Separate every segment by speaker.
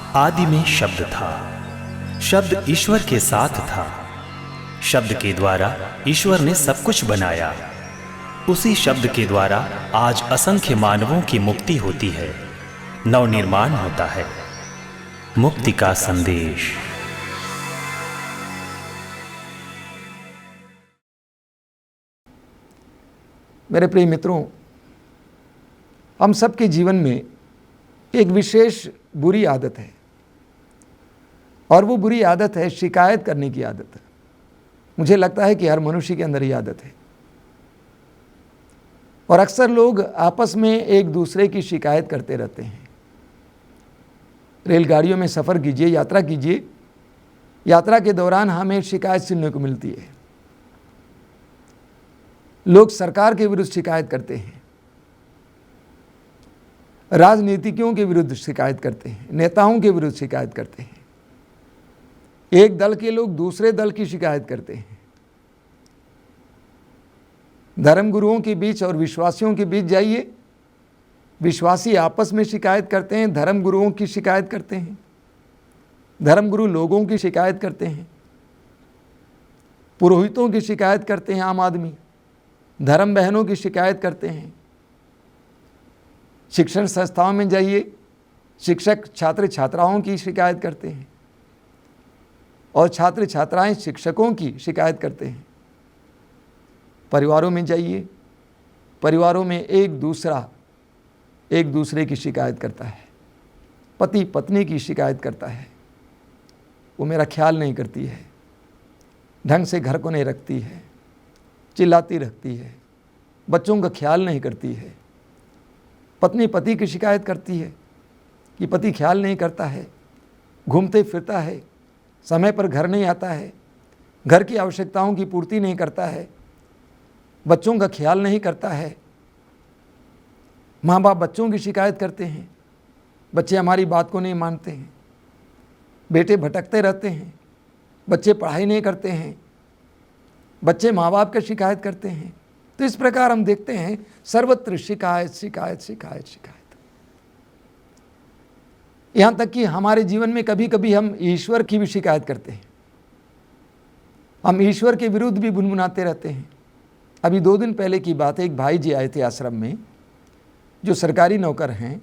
Speaker 1: आदि में शब्द था, शब्द ईश्वर के साथ था, शब्द के द्वारा ईश्वर ने सब कुछ बनाया। उसी शब्द के द्वारा आज असंख्य मानवों की मुक्ति होती है, नवनिर्माण होता है। मुक्ति का संदेश।
Speaker 2: मेरे प्रिय मित्रों, हम सबके जीवन में एक विशेष बुरी आदत है और वो बुरी आदत है शिकायत करने की आदत। मुझे लगता है कि हर मनुष्य के अंदर ये आदत है और अक्सर लोग आपस में एक दूसरे की शिकायत करते रहते हैं। रेलगाड़ियों में सफ़र कीजिए, यात्रा कीजिए, यात्रा के दौरान हमें शिकायत सुनने को मिलती है। लोग सरकार के विरुद्ध शिकायत करते हैं, राजनीतिज्ञों के विरुद्ध शिकायत करते हैं, नेताओं के विरुद्ध शिकायत करते हैं। एक दल के लोग दूसरे दल की शिकायत करते हैं। धर्मगुरुओं के बीच और विश्वासियों के बीच जाइए, विश्वासी आपस में शिकायत करते हैं, धर्मगुरुओं की शिकायत करते हैं, धर्मगुरु लोगों की शिकायत करते हैं, पुरोहितों की शिकायत करते हैं, आम आदमी धर्म बहनों की शिकायत करते हैं। शिक्षण संस्थाओं में जाइए, शिक्षक छात्र छात्राओं की शिकायत करते हैं और छात्र छात्राएं शिक्षकों की शिकायत करते हैं। परिवारों में जाइए, परिवारों में एक दूसरे की शिकायत करता है। पति पत्नी की शिकायत करता है, वो मेरा ख्याल नहीं करती है, ढंग से घर को नहीं रखती है, चिल्लाती रहती है, बच्चों का ख्याल नहीं करती है। पत्नी पति की शिकायत करती है कि पति ख्याल नहीं करता है, घूमते फिरता है, समय पर घर नहीं आता है, घर की आवश्यकताओं की पूर्ति नहीं करता है, बच्चों का ख्याल नहीं करता है। माँ बाप बच्चों की शिकायत करते हैं, बच्चे हमारी बात को नहीं मानते हैं, बेटे भटकते रहते हैं, बच्चे पढ़ाई नहीं करते हैं, बच्चे माँ बाप की शिकायत करते हैं। तो इस प्रकार हम देखते हैं सर्वत्र शिकायत शिकायत शिकायत शिकायत। यहाँ तक कि हमारे जीवन में कभी कभी हम ईश्वर की भी शिकायत करते हैं, हम ईश्वर के विरुद्ध भी भुनभुनाते रहते हैं। अभी 2 दिन पहले की बात है, एक भाई जी आए थे आश्रम में जो सरकारी नौकर हैं।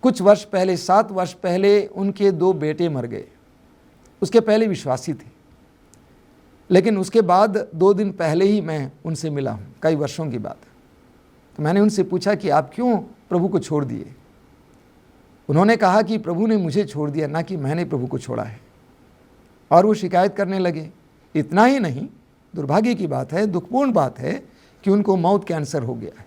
Speaker 2: कुछ वर्ष पहले, 7 वर्ष पहले उनके 2 बेटे मर गए। उसके पहले विश्वासी थे, लेकिन उसके बाद 2 दिन पहले ही मैं उनसे मिला हूँ, कई वर्षों की बात। तो मैंने उनसे पूछा कि आप क्यों प्रभु को छोड़ दिए। उन्होंने कहा कि प्रभु ने मुझे छोड़ दिया, ना कि मैंने प्रभु को छोड़ा है। और वो शिकायत करने लगे। इतना ही नहीं, दुर्भाग्य की बात है, दुखपूर्ण बात है कि उनको माउथ कैंसर हो गया है।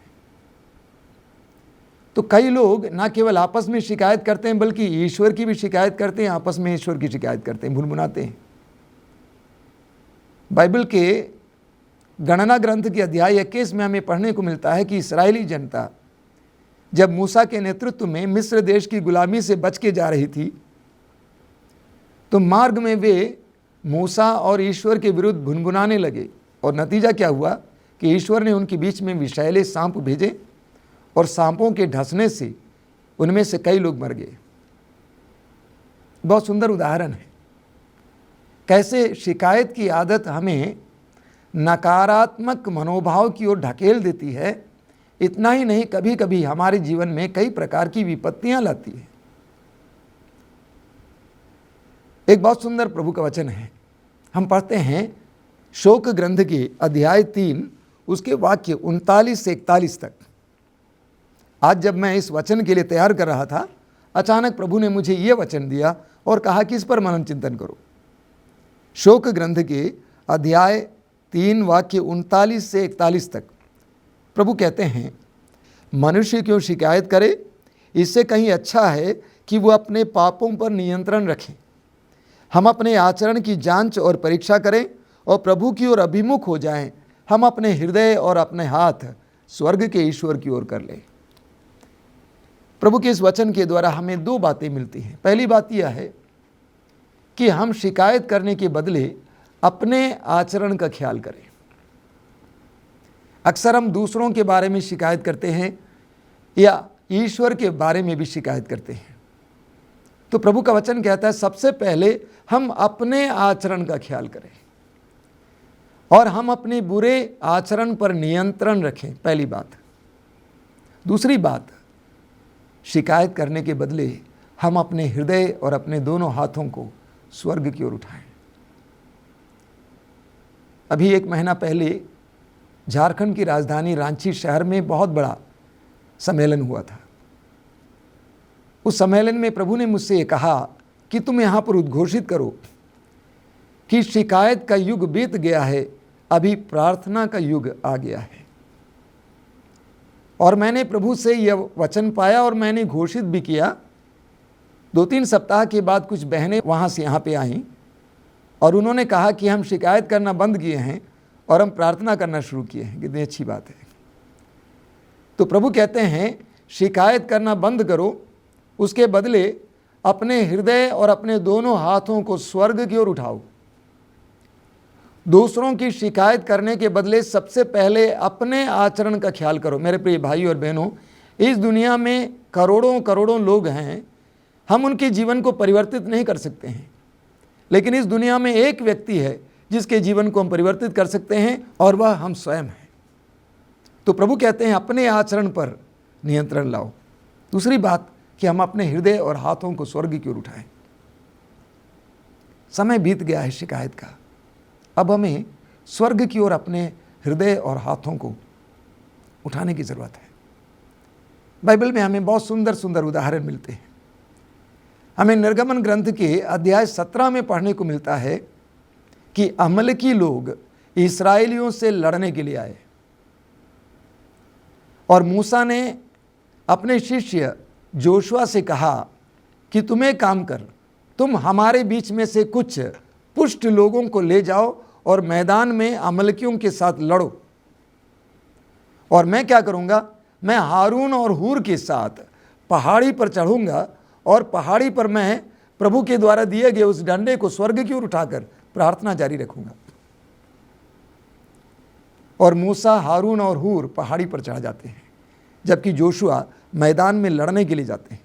Speaker 2: तो कई लोग ना केवल आपस में शिकायत करते हैं बल्कि ईश्वर की भी शिकायत करते हैं, आपस में ईश्वर की शिकायत करते हैं, भुनभुनाते हैं। बाइबल के गणना ग्रंथ के अध्याय 21 में हमें पढ़ने को मिलता है कि इस्राएली जनता जब मूसा के नेतृत्व में मिस्र देश की गुलामी से बच के जा रही थी, तो मार्ग में वे मूसा और ईश्वर के विरुद्ध भुनभुनाने लगे। और नतीजा क्या हुआ कि ईश्वर ने उनके बीच में विषैले सांप भेजे और सांपों के ढसने से उनमें से कई लोग मर गए। बहुत सुंदर उदाहरण है कैसे शिकायत की आदत हमें नकारात्मक मनोभाव की ओर ढकेल देती है। इतना ही नहीं, कभी कभी हमारे जीवन में कई प्रकार की विपत्तियां लाती है। एक बहुत सुंदर प्रभु का वचन है, हम पढ़ते हैं शोक ग्रंथ के अध्याय 3 उसके वाक्य 39 से 41 तक। आज जब मैं इस वचन के लिए तैयार कर रहा था, अचानक प्रभु ने मुझे ये वचन दिया और कहा कि इस पर मनन चिंतन करो। शोक ग्रंथ के अध्याय 3 वाक्य 39 से 41 तक प्रभु कहते हैं, मनुष्य क्यों शिकायत करे, इससे कहीं अच्छा है कि वो अपने पापों पर नियंत्रण रखें। हम अपने आचरण की जांच और परीक्षा करें और प्रभु की ओर अभिमुख हो जाएं। हम अपने हृदय और अपने हाथ स्वर्ग के ईश्वर की ओर कर लें। प्रभु के इस वचन के द्वारा हमें 2 बातें मिलती हैं। पहली बात यह है कि हम शिकायत करने के बदले अपने आचरण का ख्याल करें। अक्सर हम दूसरों के बारे में शिकायत करते हैं या ईश्वर के बारे में भी शिकायत करते हैं। तो प्रभु का वचन कहता है सबसे पहले हम अपने आचरण का ख्याल करें और हम अपने बुरे आचरण पर नियंत्रण रखें, पहली बात। दूसरी बात, शिकायत करने के बदले हम अपने हृदय और अपने दोनों हाथों को स्वर्ग की ओर उठाएं। अभी 1 महीना पहले झारखंड की राजधानी रांची शहर में बहुत बड़ा सम्मेलन हुआ था। उस सम्मेलन में प्रभु ने मुझसे ये कहा कि तुम यहाँ पर उद्घोषित करो कि शिकायत का युग बीत गया है, अभी प्रार्थना का युग आ गया है। और मैंने प्रभु से यह वचन पाया और मैंने घोषित भी किया। 2-3 सप्ताह के बाद कुछ बहनें वहाँ से यहाँ पे आईं और उन्होंने कहा कि हम शिकायत करना बंद किए हैं और हम प्रार्थना करना शुरू किए हैं। कितनी अच्छी बात है। तो प्रभु कहते हैं शिकायत करना बंद करो, उसके बदले अपने हृदय और अपने दोनों हाथों को स्वर्ग की ओर उठाओ। दूसरों की शिकायत करने के बदले सबसे पहले अपने आचरण का ख्याल करो। मेरे प्रिय भाई और बहनों, इस दुनिया में करोड़ों करोड़ों लोग हैं, हम उनके जीवन को परिवर्तित नहीं कर सकते हैं, लेकिन इस दुनिया में एक व्यक्ति है जिसके जीवन को हम परिवर्तित कर सकते हैं और वह हम स्वयं हैं। तो प्रभु कहते हैं अपने आचरण पर नियंत्रण लाओ। दूसरी बात कि हम अपने हृदय और हाथों को स्वर्ग की ओर उठाएं। समय बीत गया है शिकायत का, अब हमें स्वर्ग की ओर अपने हृदय और हाथों को उठाने की जरूरत है। बाइबल में हमें बहुत सुंदर सुंदर उदाहरण मिलते हैं। हमें निर्गमन ग्रंथ के अध्याय 17 में पढ़ने को मिलता है कि अमलेकी लोग इस्राएलियों से लड़ने के लिए आए और मूसा ने अपने शिष्य जोशुआ से कहा कि तुम एक काम कर, तुम हमारे बीच में से कुछ पुष्ट लोगों को ले जाओ और मैदान में अमलेकियों के साथ लड़ो। और मैं क्या करूंगा, मैं हारून और हूर के साथ पहाड़ी पर चढ़ूंगा और पहाड़ी पर मैं प्रभु के द्वारा दिए गए उस डंडे को स्वर्ग की ओर उठाकर प्रार्थना जारी रखूंगा। और मूसा, हारून और हूर पहाड़ी पर चढ़ जाते हैं, जबकि जोशुआ मैदान में लड़ने के लिए जाते हैं।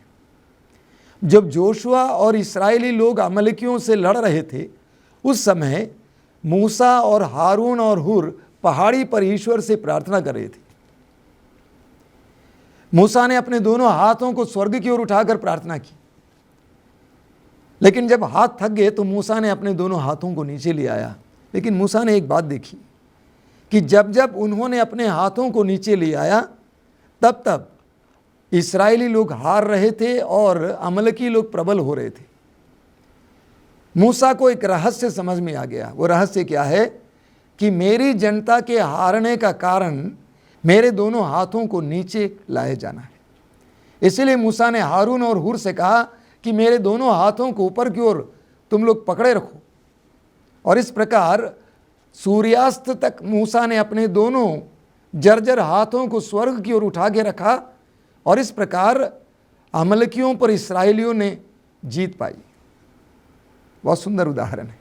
Speaker 2: जब जोशुआ और इस्राएली लोग अमलेकियों से लड़ रहे थे, उस समय मूसा और हारून और हूर पहाड़ी पर ईश्वर से प्रार्थना कर रहे थे। मूसा ने अपने दोनों हाथों को स्वर्ग की ओर उठाकर प्रार्थना की, लेकिन जब हाथ थक गए तो मूसा ने अपने दोनों हाथों को नीचे ले आया। लेकिन मूसा ने एक बात देखी कि जब जब उन्होंने अपने हाथों को नीचे ले आया, तब तब इस्राएली लोग हार रहे थे और अमलेकी लोग प्रबल हो रहे थे। मूसा को एक रहस्य समझ में आ गया। वो रहस्य क्या है कि मेरी जनता के हारने का कारण मेरे दोनों हाथों को नीचे लाए जाना है। इसलिए मूसा ने हारून और हूर से कहा कि मेरे दोनों हाथों को ऊपर की ओर तुम लोग पकड़े रखो। और इस प्रकार सूर्यास्त तक मूसा ने अपने दोनों जर्जर हाथों को स्वर्ग की ओर उठा के रखा और इस प्रकार अमलेकियों पर इस्राएलियों ने जीत पाई। बहुत सुंदर उदाहरण है।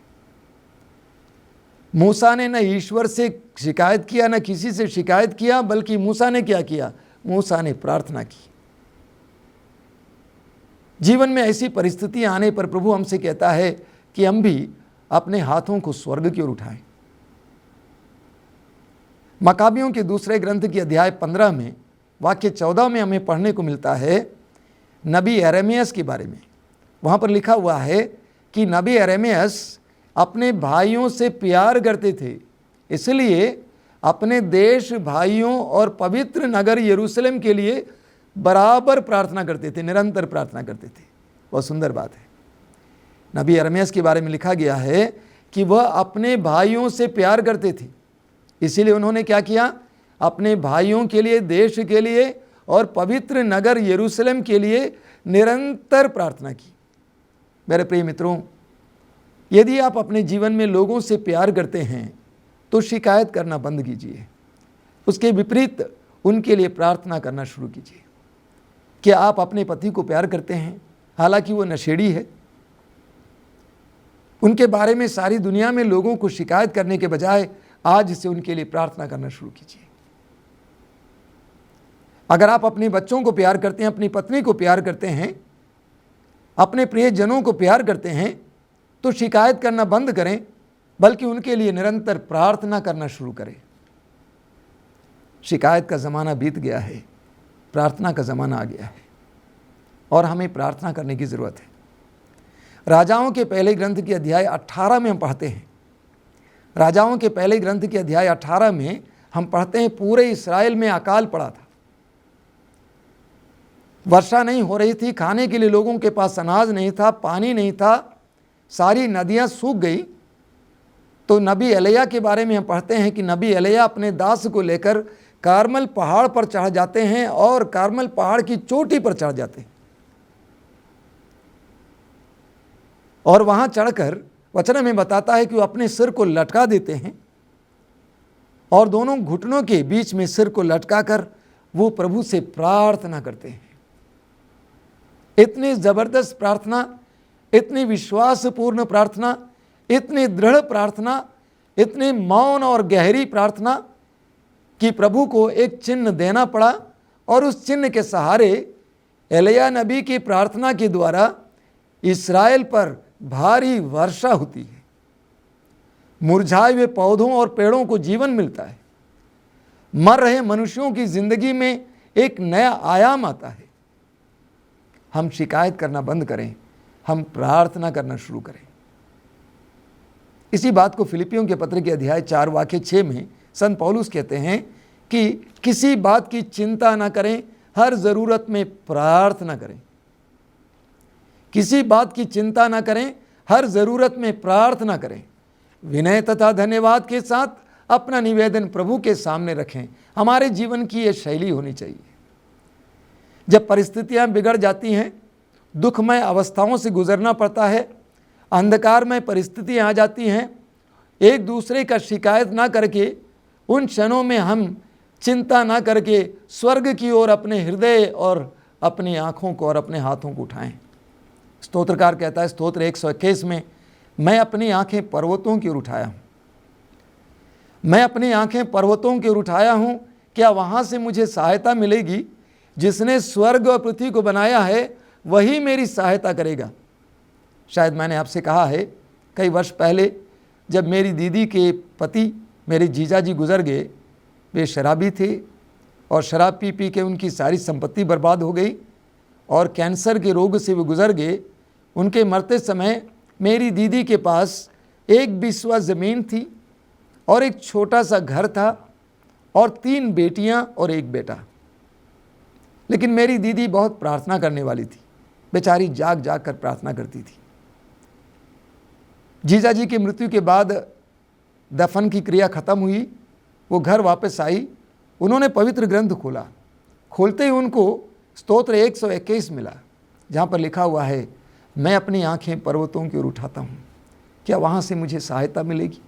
Speaker 2: मूसा ने न ईश्वर से शिकायत किया, न किसी से शिकायत किया, बल्कि मूसा ने क्या किया, मूसा ने प्रार्थना की। जीवन में ऐसी परिस्थितियां आने पर प्रभु हमसे कहता है कि हम भी अपने हाथों को स्वर्ग की ओर उठाएं। मकाबियों के दूसरे ग्रंथ की अध्याय 15 में वाक्य 14 में हमें पढ़ने को मिलता है नबी यिर्मयाह के बारे में। वहाँ पर लिखा हुआ है कि नबी यिर्मयाह अपने भाइयों से प्यार करते थे, इसलिए अपने देश, भाइयों और पवित्र नगर यरूशलेम के लिए बराबर प्रार्थना करते थे, निरंतर प्रार्थना करते थे। बहुत सुंदर बात है। नबी यिर्मयाह के बारे में लिखा गया है कि वह अपने भाइयों से प्यार करते थे, इसीलिए उन्होंने क्या किया, अपने भाइयों के लिए, देश के लिए और पवित्र नगर यरूशलेम के लिए निरंतर प्रार्थना की। मेरे प्रिय मित्रों, यदि आप अपने जीवन में लोगों से प्यार करते हैं तो शिकायत करना बंद कीजिए, उसके विपरीत उनके लिए प्रार्थना करना शुरू कीजिए। क्या आप अपने पति को प्यार करते हैं, हालांकि वो नशेड़ी है? उनके बारे में सारी दुनिया में लोगों को शिकायत करने के बजाय आज से उनके लिए प्रार्थना करना शुरू कीजिए। अगर आप अपने बच्चों को प्यार करते हैं, अपनी पत्नी को प्यार करते हैं, अपने प्रियजनों को प्यार करते हैं तो शिकायत करना बंद करें, बल्कि उनके लिए निरंतर प्रार्थना करना शुरू करें। शिकायत का ज़माना बीत गया है, प्रार्थना का ज़माना आ गया है और हमें प्रार्थना करने की ज़रूरत है। राजाओं के पहले ग्रंथ के अध्याय 18 में हम पढ़ते हैं, राजाओं के पहले ग्रंथ के अध्याय 18 में हम पढ़ते हैं, पूरे इस्राएल में अकाल पड़ा था, वर्षा नहीं हो रही थी, खाने के लिए लोगों के पास अनाज नहीं था, पानी नहीं था, सारी नदियां सूख गई। तो नबी एलिय्याह के बारे में हम पढ़ते हैं कि नबी एलिय्याह अपने दास को लेकर कार्मल पहाड़ पर चढ़ जाते हैं और कार्मल पहाड़ की चोटी पर चढ़ जाते हैं और वहां चढ़कर वचन में बताता है कि वो अपने सिर को लटका देते हैं और दोनों घुटनों के बीच में सिर को लटकाकर वो प्रभु से प्रार्थना करते हैं। इतनी जबरदस्त प्रार्थना, इतनी विश्वासपूर्ण प्रार्थना, इतनी दृढ़ प्रार्थना, इतनी मौन और गहरी प्रार्थना कि प्रभु को एक चिन्ह देना पड़ा और उस चिन्ह के सहारे एलिय्याह नबी की प्रार्थना के द्वारा इस्राएल पर भारी वर्षा होती है, मुरझाए हुए पौधों और पेड़ों को जीवन मिलता है, मर रहे मनुष्यों की जिंदगी में एक नया आयाम आता है। हम शिकायत करना बंद करें, हम प्रार्थना करना शुरू करें। इसी बात को फिलिपियों के पत्र के अध्याय 4 वाक्य 6 में संत पौलुस कहते हैं कि किसी बात की चिंता ना करें, हर ज़रूरत में प्रार्थना करें। किसी बात की चिंता ना करें, हर ज़रूरत में प्रार्थना करें, विनय तथा धन्यवाद के साथ अपना निवेदन प्रभु के सामने रखें। हमारे जीवन की ये शैली होनी चाहिए। जब परिस्थितियां बिगड़ जाती हैं, दुखमय अवस्थाओं से गुजरना पड़ता है, अंधकारमय परिस्थितियां आ जाती हैं, एक दूसरे का शिकायत ना करके उन क्षणों में हम चिंता ना करके स्वर्ग की ओर अपने हृदय और अपनी आँखों को और अपने हाथों को उठाएं। स्तोत्रकार कहता है स्तोत्र 121 में, मैं अपनी आँखें पर्वतों की ओर उठाया हूँ, मैं अपनी आँखें पर्वतों की ओर उठाया हूँ, क्या वहाँ से मुझे सहायता मिलेगी? जिसने स्वर्ग और पृथ्वी को बनाया है वही मेरी सहायता करेगा। शायद मैंने आपसे कहा है कई वर्ष पहले, जब मेरी दीदी के पति मेरे जीजा जी गुजर गए, वे शराबी थे और शराब पी पी के उनकी सारी संपत्ति बर्बाद हो गई और कैंसर के रोग से वे गुजर गए। उनके मरते समय मेरी दीदी के पास एक बिस्वा ज़मीन थी और एक छोटा सा घर था और 3 बेटियां और 1 बेटा। लेकिन मेरी दीदी बहुत प्रार्थना करने वाली थी, बेचारी जाग जाग कर प्रार्थना करती थी। जीजा जी की मृत्यु के बाद दफन की क्रिया खत्म हुई, वो घर वापस आई, उन्होंने पवित्र ग्रंथ खोला, खोलते ही उनको स्तोत्र 121 मिला, जहाँ पर लिखा हुआ है, मैं अपनी आँखें पर्वतों की ओर उठाता हूँ, क्या वहाँ से मुझे सहायता मिलेगी?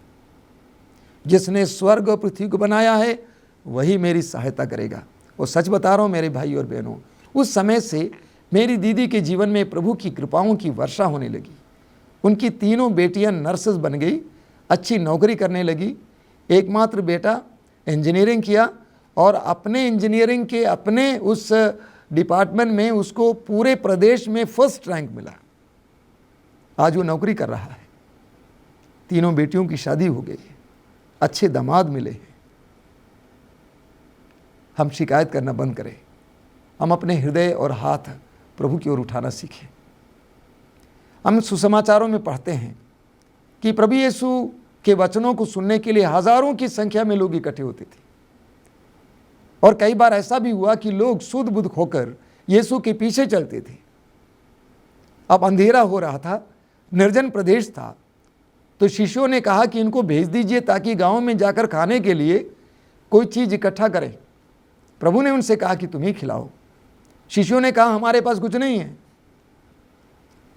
Speaker 2: जिसने स्वर्ग और पृथ्वी को बनाया है वही मेरी सहायता करेगा। और सच बता रहा हूँ मेरे भाई और बहनों, उस समय से मेरी दीदी के जीवन में प्रभु की कृपाओं की वर्षा होने लगी। उनकी 3 बेटियां नर्सेस बन गई, अच्छी नौकरी करने लगी। एकमात्र बेटा इंजीनियरिंग किया और अपने इंजीनियरिंग के अपने उस डिपार्टमेंट में उसको पूरे प्रदेश में फर्स्ट रैंक मिला। आज वो नौकरी कर रहा है, 3 बेटियों की शादी हो गई है, अच्छे दामाद मिले हैं। हम शिकायत करना बंद करें, हम अपने हृदय और हाथ प्रभु की ओर उठाना सीखें। हम सुसमाचारों में पढ़ते हैं कि प्रभु यीशु के वचनों को सुनने के लिए हजारों की संख्या में लोग इकट्ठे होते थे और कई बार ऐसा भी हुआ कि लोग सुध बुध होकर यीशु के पीछे चलते थे। अब अंधेरा हो रहा था, निर्जन प्रदेश था, तो शिष्यों ने कहा कि इनको भेज दीजिए ताकि गांव में जाकर खाने के लिए कोई चीज़ इकट्ठा करें। प्रभु ने उनसे कहा कि तुम ही खिलाओ। शिष्यों ने कहा हमारे पास कुछ नहीं है,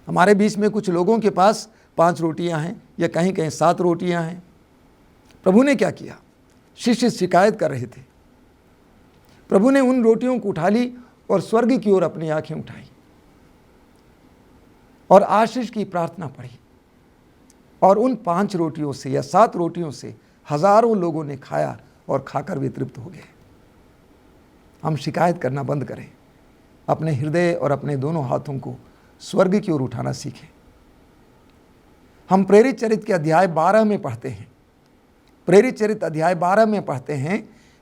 Speaker 2: हमारे बीच में कुछ लोगों के पास 5 रोटियां हैं या कहीं कहीं 7 रोटियां हैं। प्रभु ने क्या किया? शिष्य शिकायत कर रहे थे, प्रभु ने उन रोटियों को उठा ली और स्वर्ग की ओर अपनी आंखें उठाई और आशीष की प्रार्थना पढ़ी और उन 5 रोटियों से या 7 रोटियों से हजारों लोगों ने खाया और खाकर वे तृप्त हो गए। हम शिकायत करना बंद करें, अपने हृदय और अपने दोनों हाथों को स्वर्ग की ओर उठाना सीखें। हम प्रेरित चरित्र के अध्याय 12 में पढ़ते हैं, प्रेरित चरित्र अध्याय 12 में पढ़ते हैं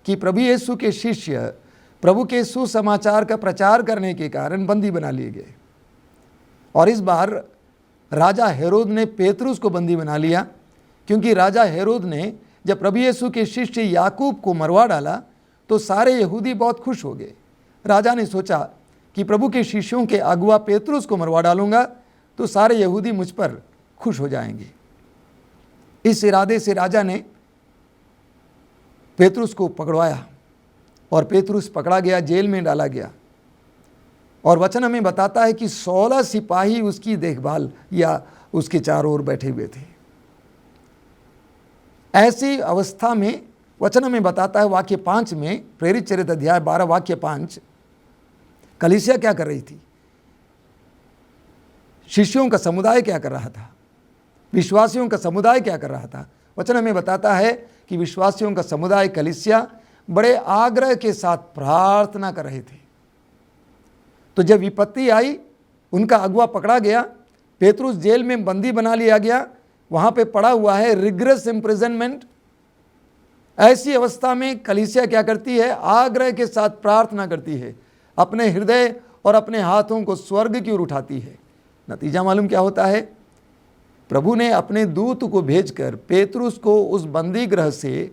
Speaker 2: कि प्रभु यीशु के शिष्य प्रभु के सुसमाचार का प्रचार करने के कारण बंदी बना लिए गए। और इस बार राजा हेरोद ने पेतरुस को बंदी बना लिया, क्योंकि राजा हेरोद ने जब प्रभु यीशु के शिष्य याकूब को मरवा डाला तो सारे यहूदी बहुत खुश हो गए। राजा ने सोचा कि प्रभु के शिष्यों के अगुआ पेतरुस को मरवा डालूंगा तो सारे यहूदी मुझ पर खुश हो जाएंगे। इस इरादे से राजा ने पेतरुस को पकड़वाया और पेतरुस पकड़ा गया, जेल में डाला गया। और वचन हमें बताता है कि 16 सिपाही उसकी देखभाल या उसके चारों ओर बैठे हुए थे। ऐसी अवस्था में वचन हमें बताता है वाक्य 5 में, प्रेरित चरित्र अध्याय 12 वाक्य 5, कलीसिया क्या कर रही थी, शिष्यों का समुदाय क्या कर रहा था, विश्वासियों का समुदाय क्या कर रहा था। वचन हमें बताता है कि विश्वासियों का समुदाय कलीसिया बड़े आग्रह के साथ प्रार्थना कर रहे थे। तो जब विपत्ति आई, उनका अगुआ पकड़ा गया, पेतरुस जेल में बंदी बना लिया गया, वहां पे पड़ा हुआ है रिग्रेस इम्प्रिजनमेंट। ऐसी अवस्था में कलीसिया क्या करती है, आग्रह के साथ प्रार्थना करती है, अपने हृदय और अपने हाथों को स्वर्ग की ओर उठाती है। नतीजा मालूम क्या होता है, प्रभु ने अपने दूत को भेजकर पेतरुस को उस बंदी गृह से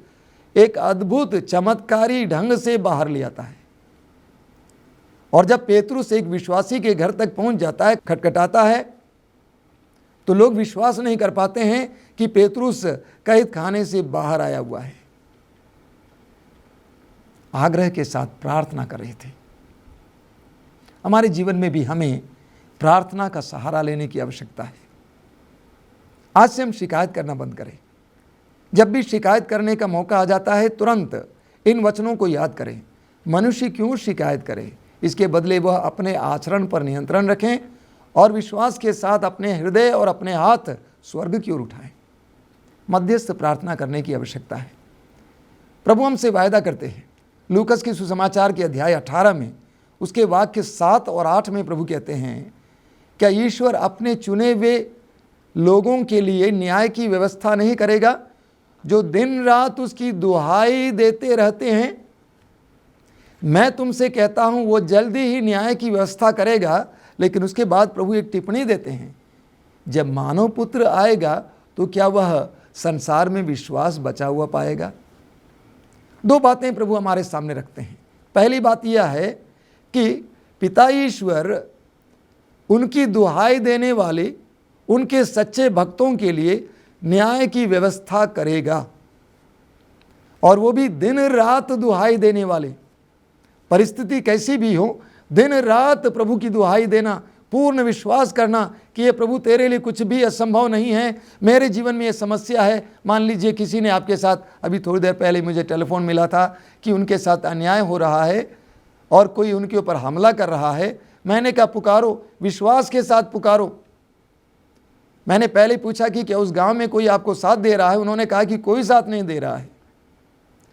Speaker 2: एक अद्भुत चमत्कारी ढंग से बाहर ले आता है। और जब पेतरुस एक विश्वासी के घर तक पहुंच जाता है, खटखटाता है, तो लोग विश्वास नहीं कर पाते हैं कि पेतरुस कैद खाने से बाहर आया हुआ है। आग्रह के साथ प्रार्थना कर रहे थे। हमारे जीवन में भी हमें प्रार्थना का सहारा लेने की आवश्यकता है। आज से हम शिकायत करना बंद करें। जब भी शिकायत करने का मौका आ जाता है, तुरंत इन वचनों को याद करें। मनुष्य क्यों शिकायत करे, इसके बदले वह अपने आचरण पर नियंत्रण रखें और विश्वास के साथ अपने हृदय और अपने हाथ स्वर्ग की ओर उठाएं। मध्यस्थ प्रार्थना करने की आवश्यकता है। प्रभु हमसे वायदा करते हैं। लूकस के सुसमाचार के अध्याय 18 में उसके वाक्य 7 और 8 में प्रभु कहते हैं, क्या ईश्वर अपने चुने हुए लोगों के लिए न्याय की व्यवस्था नहीं करेगा, जो दिन रात उसकी दुहाई देते रहते हैं? मैं तुमसे कहता हूं वो जल्दी ही न्याय की व्यवस्था करेगा। लेकिन उसके बाद प्रभु एक टिप्पणी देते हैं, जब मानव पुत्र आएगा तो क्या वह संसार में विश्वास बचा हुआ पाएगा? दो बातें प्रभु हमारे सामने रखते हैं। पहली बात यह है कि पिता ईश्वर उनकी दुहाई देने वाले उनके सच्चे भक्तों के लिए न्याय की व्यवस्था करेगा, और वो भी दिन रात दुहाई देने वाले। परिस्थिति कैसी भी हो, दिन रात प्रभु की दुहाई देना, पूर्ण विश्वास करना कि ये प्रभु तेरे लिए कुछ भी असंभव नहीं है। मेरे जीवन में ये समस्या है। मान लीजिए किसी ने आपके साथ, अभी थोड़ी देर पहले मुझे टेलीफोन मिला था कि उनके साथ अन्याय हो रहा है और कोई उनके ऊपर हमला कर रहा है। मैंने कहा पुकारो, विश्वास के साथ पुकारो। मैंने पहले पूछा कि क्या उस गांव में कोई आपको साथ दे रहा है? उन्होंने कहा कि कोई साथ नहीं दे रहा है,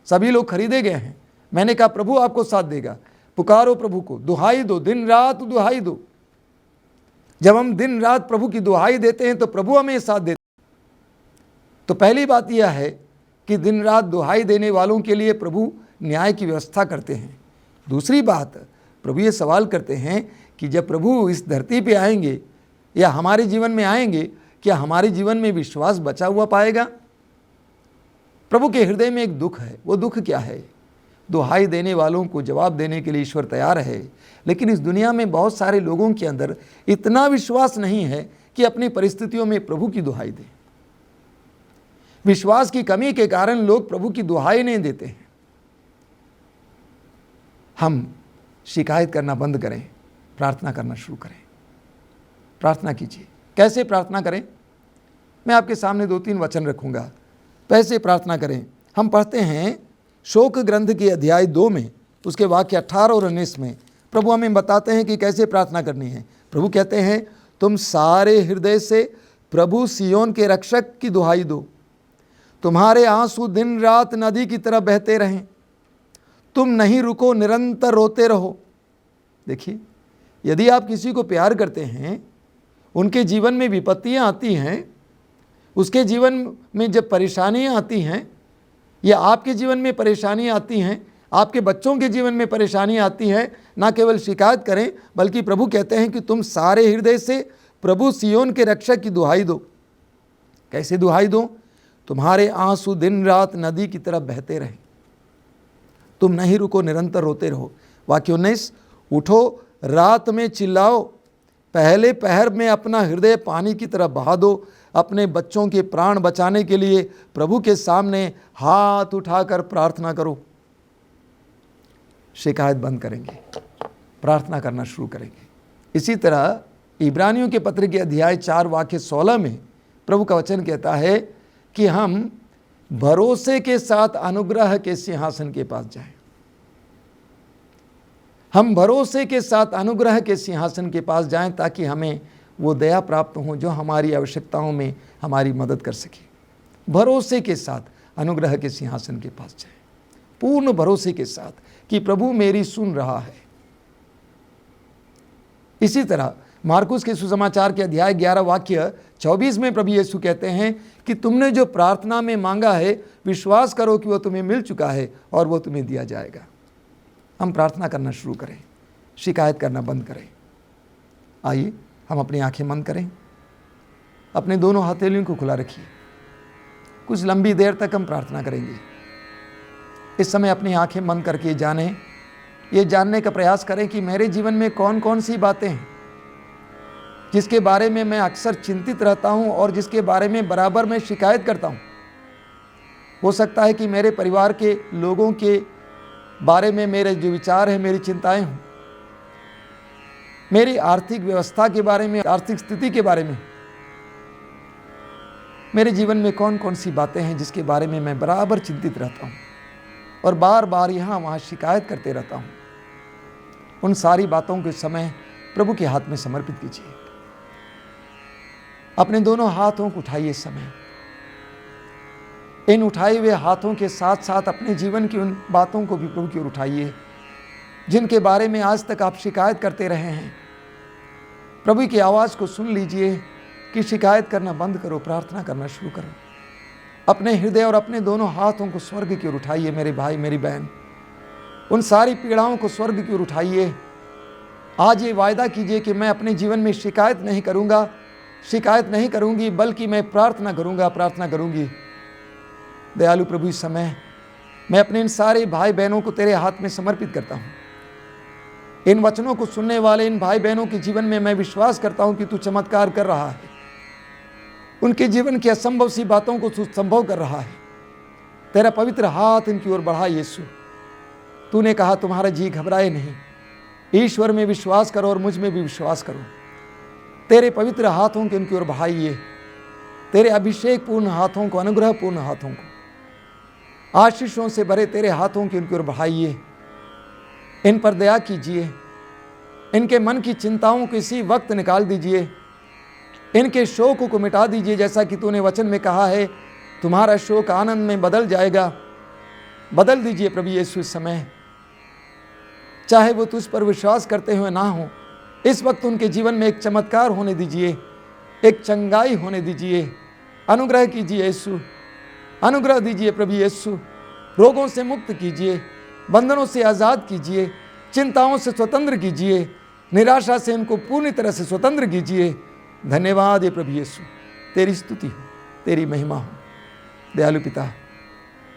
Speaker 2: सभी लोग खरीदे गए हैं। मैंने कहा प्रभु आपको साथ देगा, पुकारो प्रभु को, दुहाई दो, दिन रात दुहाई दो। जब हम दिन रात प्रभु की दुहाई देते हैं तो प्रभु हमें साथ देते हैं। तो पहली बात यह है कि दिन रात दुहाई देने वालों के लिए प्रभु न्याय की व्यवस्था करते हैं। दूसरी बात, प्रभु ये सवाल करते हैं कि जब प्रभु इस धरती पे आएंगे या हमारे जीवन में आएंगे, क्या हमारे जीवन में विश्वास बचा हुआ पाएगा? प्रभु के हृदय में एक दुख है। वो दुख क्या है? दुहाई देने वालों को जवाब देने के लिए ईश्वर तैयार है, लेकिन इस दुनिया में बहुत सारे लोगों के अंदर इतना विश्वास नहीं है कि अपनी परिस्थितियों में प्रभु की दुहाई दें। विश्वास की कमी के कारण लोग प्रभु की दुहाई नहीं देते हैं। हम शिकायत करना बंद करें, प्रार्थना करना शुरू करें। प्रार्थना कीजिए। कैसे प्रार्थना करें? मैं आपके सामने 2-3 वचन रखूंगा, कैसे प्रार्थना करें। हम पढ़ते हैं शोक ग्रंथ के अध्याय 2 में उसके वाक्य 18 और 19 में प्रभु हमें बताते हैं कि कैसे प्रार्थना करनी है। प्रभु कहते हैं, तुम सारे हृदय से प्रभु सियोन के रक्षक की दुहाई दो, तुम्हारे आंसू दिन रात नदी की तरह बहते रहें, तुम नहीं रुको, निरंतर रोते रहो। देखिए, यदि आप किसी को प्यार करते हैं उनके जीवन में विपत्तियां आती हैं, उसके जीवन में जब परेशानियां आती हैं, या आपके जीवन में परेशानियां आती हैं, आपके बच्चों के जीवन में परेशानियां आती हैं, ना केवल शिकायत करें, बल्कि प्रभु कहते हैं कि तुम सारे हृदय से प्रभु सियोन के रक्षक की दुहाई दो। कैसे दुहाई दो? तुम्हारे आंसू दिन रात नदी की तरफ बहते रहें, तुम नहीं रुको, निरंतर रोते रहो। वाक्य 19, उठो, रात में चिल्लाओ, पहले पहर में अपना हृदय पानी की तरफ बहा दो। अपने बच्चों के प्राण बचाने के लिए प्रभु के सामने हाथ उठाकर प्रार्थना करो। शिकायत बंद करेंगे, प्रार्थना करना शुरू करेंगे। इसी तरह इब्रानियों के पत्र के अध्याय 4 वाक्य 16 में प्रभु का वचन कहता है कि हम भरोसे के साथ अनुग्रह के सिंहासन के पास जाएं। हम भरोसे के साथ अनुग्रह के सिंहासन के पास जाएं ताकि हमें वो दया प्राप्त हो जो हमारी आवश्यकताओं में हमारी मदद कर सके। भरोसे के साथ अनुग्रह के सिंहासन के पास जाएं, पूर्ण भरोसे के साथ कि प्रभु मेरी सुन रहा है। इसी तरह मार्कुस के सुसमाचार के अध्याय 11 वाक्य 24 में प्रभु यीशु कहते हैं कि तुमने जो प्रार्थना में मांगा है, विश्वास करो कि वो तुम्हें मिल चुका है और वो तुम्हें दिया जाएगा। हम प्रार्थना करना शुरू करें, शिकायत करना बंद करें। आइए हम अपनी आंखें बंद करें, अपने दोनों हथेलियों को खुला रखिए। कुछ लंबी देर तक हम प्रार्थना करेंगे। इस समय अपनी आंखें बंद करके ये जानने का प्रयास करें कि मेरे जीवन में कौन कौन सी बातें हैं जिसके बारे में मैं अक्सर चिंतित रहता हूं और जिसके बारे में बराबर मैं शिकायत करता हूं। हो सकता है कि मेरे परिवार के लोगों के बारे में मेरे जो विचार हैं, मेरी चिंताएं हों, मेरी आर्थिक व्यवस्था के बारे में, आर्थिक स्थिति के बारे में। मेरे जीवन में कौन कौन सी बातें हैं जिसके बारे में मैं बराबर चिंतित रहता हूं और बार बार यहाँ वहाँ शिकायत करते रहता हूं। उन सारी बातों के समय प्रभु के हाथ में समर्पित कीजिए। अपने दोनों हाथों को उठाइए। समय इन उठाए हुए हाथों के साथ साथ अपने जीवन की उन बातों को भी प्रभु की ओर उठाइए जिनके बारे में आज तक आप शिकायत करते रहे हैं। प्रभु की आवाज़ को सुन लीजिए कि शिकायत करना बंद करो, प्रार्थना करना शुरू करो। अपने हृदय और अपने दोनों हाथों को स्वर्ग की ओर उठाइए। मेरे भाई, मेरी बहन, उन सारी पीड़ाओं को स्वर्ग की ओर उठाइए। आज ये वायदा कीजिए कि मैं अपने जीवन में शिकायत नहीं करूँगा, शिकायत नहीं करूँगी, बल्कि मैं प्रार्थना करूँगा, प्रार्थना करूँगी। दयालु प्रभु, इस समय मैं अपने इन सारे भाई बहनों को तेरे हाथ में समर्पित करता हूँ। इन वचनों को सुनने वाले इन भाई बहनों के जीवन में मैं विश्वास करता हूँ कि तू चमत्कार कर रहा है। उनके जीवन की असंभव सी बातों को तू संभव कर रहा है। तेरा पवित्र हाथ इनकी ओर बढ़ा यीशु। तूने कहा तुम्हारा जी घबराए नहीं, ईश्वर में विश्वास करो और मुझ में भी विश्वास करो। तेरे पवित्र हाथों को इनकी ओर बढ़ाइए, तेरे अभिषेक पूर्ण हाथों को, अनुग्रह पूर्ण हाथों को, आशीषों से भरे तेरे हाथों की इनकी ओर बढ़ाइए। इन पर दया कीजिए, इनके मन की चिंताओं को इसी वक्त निकाल दीजिए, इनके शोक को मिटा दीजिए। जैसा कि तूने वचन में कहा है, तुम्हारा शोक आनंद में बदल जाएगा। बदल दीजिए प्रभु यीशु इस समय, चाहे वो तुझ पर विश्वास करते हुए ना हो। इस वक्त उनके जीवन में एक चमत्कार होने दीजिए, एक चंगाई होने दीजिए। अनुग्रह कीजिए यीशु, अनुग्रह दीजिए प्रभु यीशु। रोगों से मुक्त कीजिए, बंधनों से आज़ाद कीजिए, चिंताओं से स्वतंत्र कीजिए, निराशा से इनको पूरी तरह से स्वतंत्र कीजिए। धन्यवाद ये प्रभु यीशु, तेरी स्तुति हो, तेरी महिमा हो। दयालु पिता,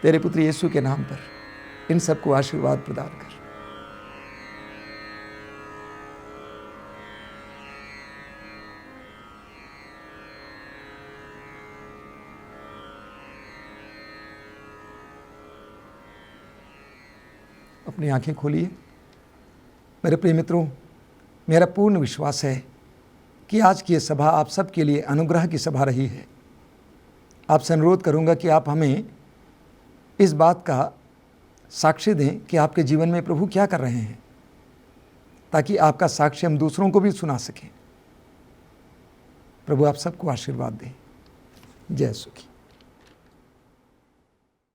Speaker 2: तेरे पुत्र यीशु के नाम पर इन सबको आशीर्वाद प्रदान कर। अपनी आंखें खोलिए। मेरे प्रिय मित्रों, मेरा पूर्ण विश्वास है कि आज की ये सभा आप सबके लिए अनुग्रह की सभा रही है। आपसे अनुरोध करूंगा कि आप हमें इस बात का साक्ष्य दें कि आपके जीवन में प्रभु क्या कर रहे हैं, ताकि आपका साक्ष्य हम दूसरों को भी सुना सकें। प्रभु आप सबको आशीर्वाद दें। जय सुखी।